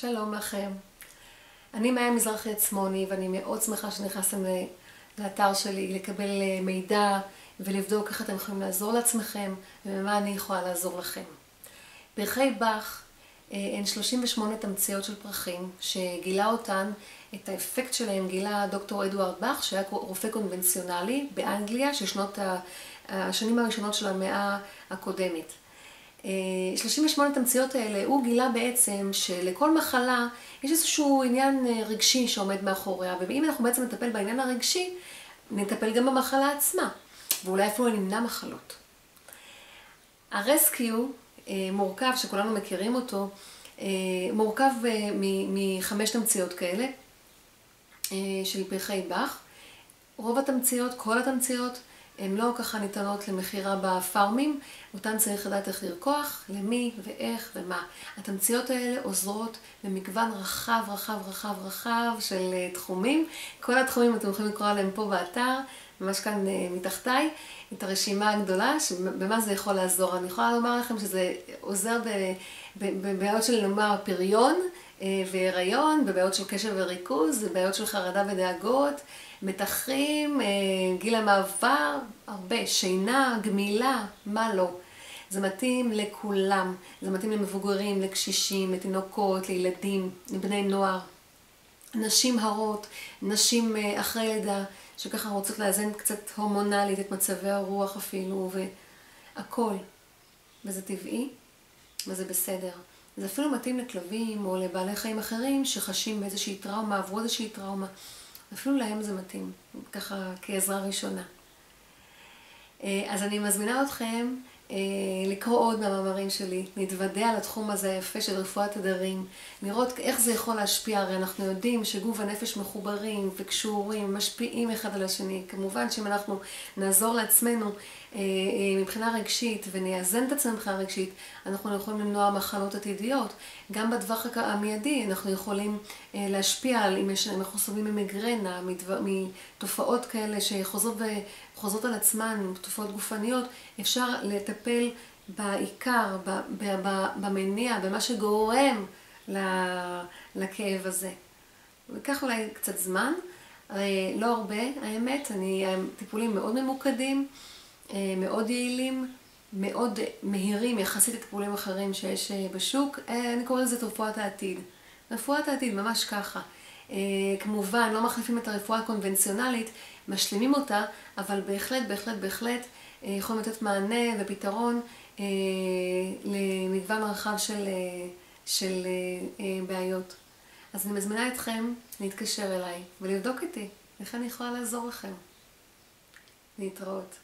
שלום לכם. אני מאיה מזרחי עצמוני ואני מאוד שמחה שנכנסתם לאתר שלי לקבל מידע ולבדוק איך אתם יכולים לעזור לעצמכם ובמה אני יכולה לעזור לכם. פרחי באך הן 38 תמציות של פרחים שגילה אותן, את האפקט שלהם גילה דוקטור אדוארד באך שהיה רופא קונבנציונלי באנגליה של השנים הראשונות של המאה הקודמת. 38 תמציות האלה, הוא גילה בעצם שלכל מחלה יש איזשהו עניין רגשי שעומד מאחוריה, ואם אנחנו בעצם נטפל בעניין הרגשי, נטפל גם במחלה עצמה, ואולי אפילו נמנע מחלות. הרסקיו מורכב, שכולנו מכירים אותו, מורכב מחמש תמציות כאלה של פרחי באך. רוב התמציות, כל התמציות, הן לא ככה ניתנות למכירה בפארמים, אותן צריך לדעת איך לרקוח, למי ואיך ומה. התמציות האלה עוזרות במגוון רחב של תחומים. כל התחומים אתם יכולים לקרוא עליהם פה באתר, ממש כאן מתחתיי, את הרשימה הגדולה, במה זה יכול לעזור. אני יכולה לומר לכם שזה עוזר בבעיות של נאמר פריון והיריון, בבעיות של קשב וריכוז, בבעיות של חרדה ודאגות, מתחים, גיל המעבר, הרבה, שינה, גמילה, מה לא. זה מתאים לכולם, זה מתאים למבוגרים, לקשישים, לתינוקות, לילדים, לבני נוער, נשים הרות, נשים אחרי לידה, שככה רוצות לאזן קצת הורמונלית את מצבי הרוח אפילו, והכל. וזה טבעי, וזה בסדר. זה אפילו מתאים לכלבים או לבעלי חיים אחרים שחשים באיזושהי טראומה, עברו איזושהי טראומה. אפילו להם זה מתאים, ככה כעזרה ראשונה. אז אני מזמינה אתכם לקרוא עוד מהמאמרים שלי, להתוודע על התחום הזה היפה של רפואת תדרים, לראות איך זה יכול להשפיע, הרי אנחנו יודעים שגוף ונפש מחוברים וקשורים, משפיעים אחד על השני. כמובן שאם אנחנו נעזור לעצמנו מבחינה רגשית ונאזן את עצמנו מבחינה רגשית, אנחנו יכולים למנוע מחלות עתידיות. גם בטווח המיידי אנחנו יכולים להשפיע על אם אנחנו סובלים ממיגרנה, מתופעות כאלה שחוזרות על עצמן, תופעות גופניות, אפשר לטפל בעיקר, במניע, במה שגורם לכאב הזה. וכך אולי קצת זמן, לא הרבה האמת, טיפולים מאוד ממוקדים, מאוד יעילים, מאוד מהירים יחסית לטיפולים אחרים שיש בשוק. אני קורא לזה רפואת העתיד. רפואת העתיד, ממש ככה. כמובן, לא מחליפים את הרפואה הקונבנציונלית, משלימים אותה, אבל בהחלט יכולים לתת מענה ופתרון למגוון רחב של בעיות. אז אני מזמינה אתכם להתקשר אליי ולבדוק איתי איך אני יכולה לעזור לכם. להתראות.